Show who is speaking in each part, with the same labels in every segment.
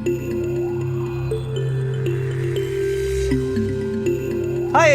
Speaker 1: Hiya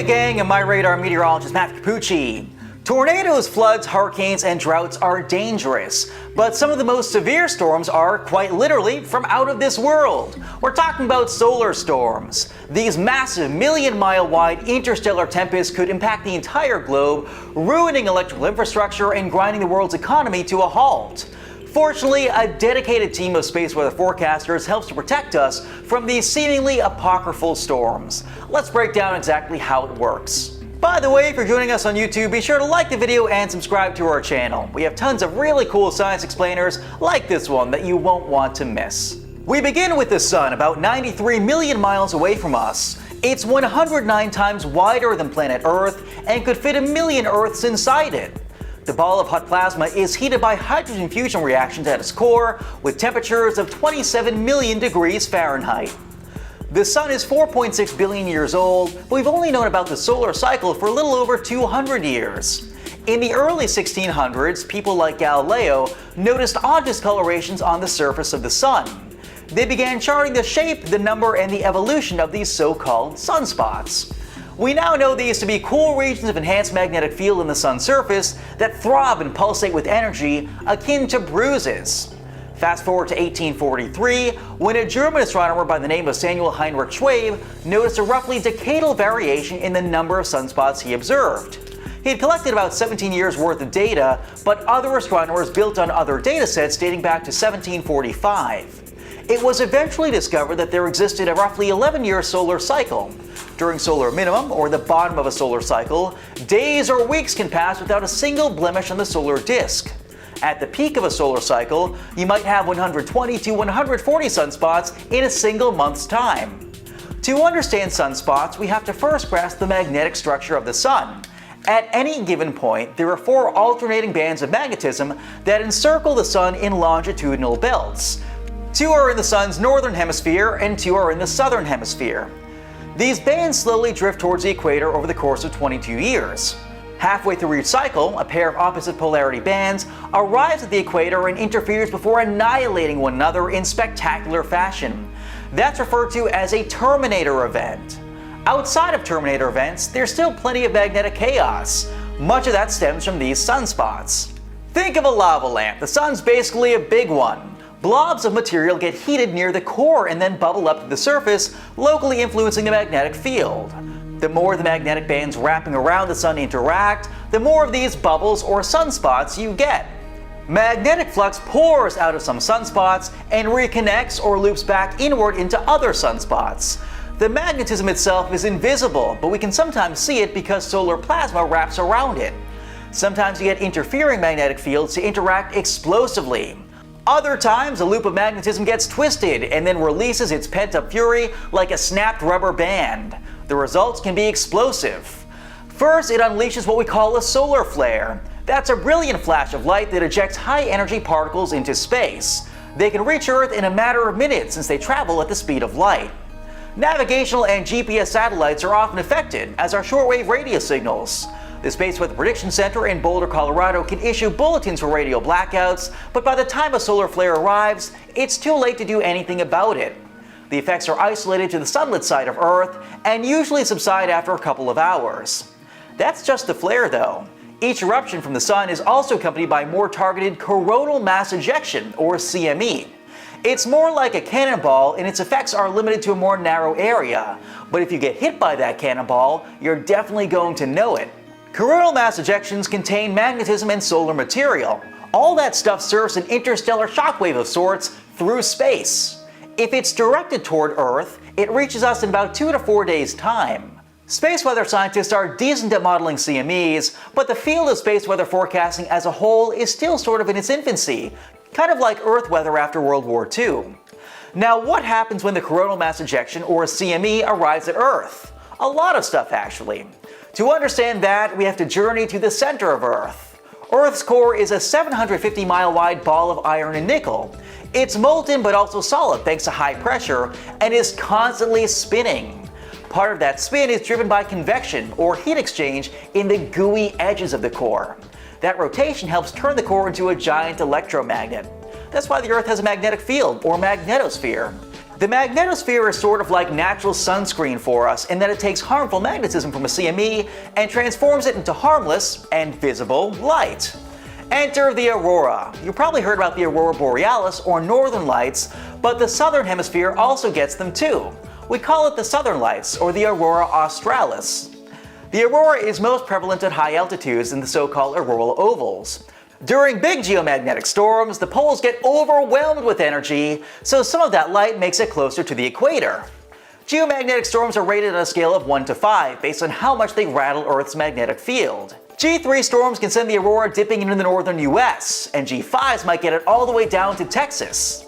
Speaker 1: gang, I'm MyRadar meteorologist Matthew Cappucci. Tornadoes, floods, hurricanes, and droughts are dangerous, but some of the most severe storms are, quite literally, from out of this world. We're talking about solar storms. These massive million-mile-wide interstellar tempests could impact the entire globe, ruining electrical infrastructure and grinding the world's economy to a halt. Fortunately, a dedicated team of space weather forecasters helps to protect us from these seemingly apocryphal storms. Let's break down exactly how it works. By the way, if you're joining us on YouTube, be sure to like the video and subscribe to our channel. We have tons of really cool science explainers like this one that you won't want to miss. We begin with the Sun, about 93 million miles away from us. It's 109 times wider than planet Earth and could fit 1 million Earths inside it. The ball of hot plasma is heated by hydrogen fusion reactions at its core, with temperatures of 27 million degrees Fahrenheit. The Sun is 4.6 billion years old, but we've only known about the solar cycle for a little over 200 years. In the early 1600s, people like Galileo noticed odd discolorations on the surface of the Sun. They began charting the shape, the number, and the evolution of these so-called sunspots. We now know these to be cool regions of enhanced magnetic field in the Sun's surface that throb and pulsate with energy akin to bruises. Fast forward to 1843, when a German astronomer by the name of Samuel Heinrich Schwabe noticed a roughly decadal variation in the number of sunspots he observed. He had collected about 17 years worth of data, but other astronomers built on other datasets dating back to 1745. It was eventually discovered that there existed a roughly 11-year solar cycle. During solar minimum, or the bottom of a solar cycle, days or weeks can pass without a single blemish on the solar disk. At the peak of a solar cycle, you might have 120 to 140 sunspots in a single month's time. To understand sunspots, we have to first grasp the magnetic structure of the Sun. At any given point, there are 4 alternating bands of magnetism that encircle the Sun in longitudinal belts. 2 are in the Sun's northern hemisphere and 2 are in the southern hemisphere. These bands slowly drift towards the equator over the course of 22 years. Halfway through each cycle, a pair of opposite polarity bands arrives at the equator and interferes before annihilating one another in spectacular fashion. That's referred to as a terminator event. Outside of terminator events, there's still plenty of magnetic chaos. Much of that stems from these sunspots. Think of a lava lamp. The Sun's basically a big one. Blobs of material get heated near the core and then bubble up to the surface, locally influencing the magnetic field. The more the magnetic bands wrapping around the Sun interact, the more of these bubbles or sunspots you get. Magnetic flux pours out of some sunspots and reconnects or loops back inward into other sunspots. The magnetism itself is invisible, but we can sometimes see it because solar plasma wraps around it. Sometimes you get interfering magnetic fields to interact explosively. Other times, a loop of magnetism gets twisted and then releases its pent-up fury like a snapped rubber band. The results can be explosive. First, it unleashes what we call a solar flare. That's a brilliant flash of light that ejects high-energy particles into space. They can reach Earth in a matter of minutes since they travel at the speed of light. Navigational and GPS satellites are often affected, as are shortwave radio signals. The Space Weather Prediction Center in Boulder, Colorado can issue bulletins for radio blackouts, but by the time a solar flare arrives, it's too late to do anything about it. The effects are isolated to the sunlit side of Earth and usually subside after a couple of hours. That's just the flare though. Each eruption from the Sun is also accompanied by more targeted coronal mass ejection, or CME. It's more like a cannonball and its effects are limited to a more narrow area, but if you get hit by that cannonball, you're definitely going to know it. Coronal mass ejections contain magnetism and solar material. All that stuff serves an interstellar shockwave of sorts through space. If it's directed toward Earth, it reaches us in about 2 to 4 days' time. Space weather scientists are decent at modeling CMEs, but the field of space weather forecasting as a whole is still sort of in its infancy, kind of like Earth weather after World War II. Now, what happens when the coronal mass ejection, or CME, arrives at Earth? A lot of stuff, actually. To understand that, we have to journey to the center of Earth. Earth's core is a 750-mile wide ball of iron and nickel. It's molten but also solid thanks to high pressure and is constantly spinning. Part of that spin is driven by convection, or heat exchange, in the gooey edges of the core. That rotation helps turn the core into a giant electromagnet. That's why the Earth has a magnetic field, or magnetosphere. The magnetosphere is sort of like natural sunscreen for us in that it takes harmful magnetism from a CME and transforms it into harmless and visible light. Enter the aurora. You probably heard about the Aurora Borealis or northern lights, but the southern hemisphere also gets them too. We call it the southern lights or the Aurora Australis. The aurora is most prevalent at high altitudes in the so-called auroral ovals. During big geomagnetic storms, the poles get overwhelmed with energy, so some of that light makes it closer to the equator. Geomagnetic storms are rated on a scale of 1 to 5 based on how much they rattle Earth's magnetic field. G3 storms can send the aurora dipping into the northern US, and G5s might get it all the way down to Texas.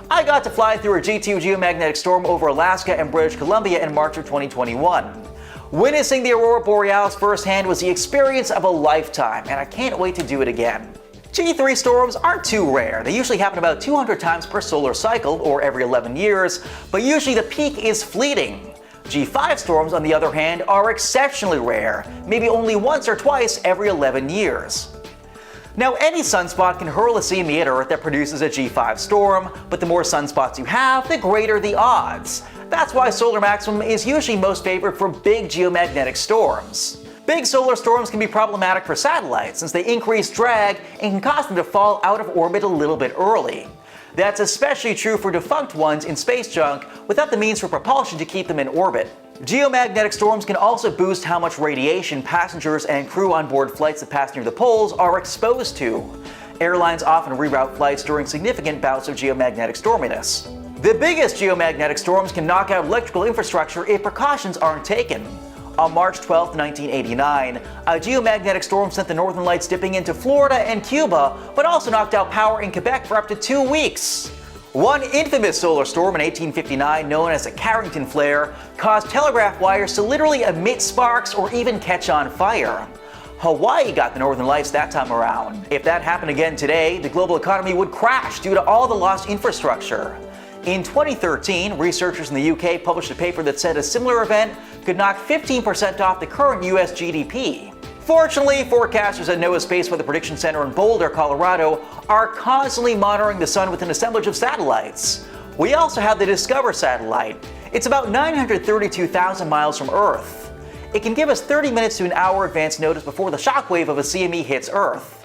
Speaker 1: I got to fly through a G2 geomagnetic storm over Alaska and British Columbia in March of 2021. Witnessing the Aurora Borealis firsthand was the experience of a lifetime, and I can't wait to do it again. G3 storms aren't too rare. They usually happen about 200 times per solar cycle, or every 11 years, but usually the peak is fleeting. G5 storms, on the other hand, are exceptionally rare, maybe only once or twice every 11 years. Now, any sunspot can hurl a CME at Earth that produces a G5 storm, but the more sunspots you have, the greater the odds. That's why solar maximum is usually most favored for big geomagnetic storms. Big solar storms can be problematic for satellites since they increase drag and can cause them to fall out of orbit a little bit early. That's especially true for defunct ones in space junk without the means for propulsion to keep them in orbit. Geomagnetic storms can also boost how much radiation passengers and crew on board flights that pass near the poles are exposed to. Airlines often reroute flights during significant bouts of geomagnetic storminess. The biggest geomagnetic storms can knock out electrical infrastructure if precautions aren't taken. On March 12, 1989, a geomagnetic storm sent the northern lights dipping into Florida and Cuba, but also knocked out power in Quebec for up to 2 weeks. One infamous solar storm in 1859, known as the Carrington flare, caused telegraph wires to literally emit sparks or even catch on fire. Hawaii got the northern lights that time around. If that happened again today, the global economy would crash due to all the lost infrastructure. In 2013, researchers in the UK published a paper that said a similar event could knock 15% off the current US GDP. Fortunately, forecasters at NOAA's Space Weather Prediction Center in Boulder, Colorado, are constantly monitoring the sun with an assemblage of satellites. We also have the Discover satellite. It's about 932,000 miles from Earth. It can give us 30 minutes to an hour advance notice before the shockwave of a CME hits Earth.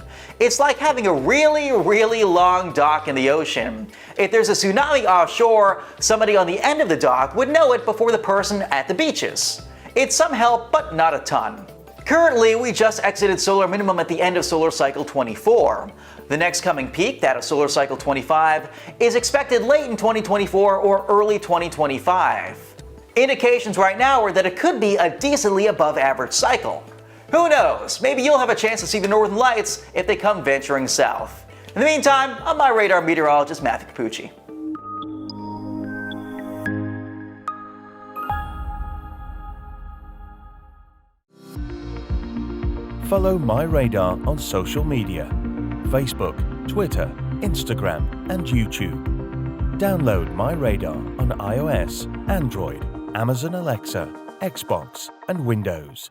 Speaker 1: It's like having a really long dock in the ocean. If there's a tsunami offshore, somebody on the end of the dock would know it before the person at the beaches. It's some help, but not a ton. Currently, we just exited solar minimum at the end of solar cycle 24. The next coming peak, that of solar cycle 25, is expected late in 2024 or early 2025. Indications right now are that it could be a decently above average cycle. Who knows? Maybe you'll have a chance to see the northern lights if they come venturing south. In the meantime, I'm MyRadar meteorologist Matthew Cappucci.
Speaker 2: Follow MyRadar on social media: Facebook, Twitter, Instagram, and YouTube. Download MyRadar on iOS, Android, Amazon Alexa, Xbox, and Windows.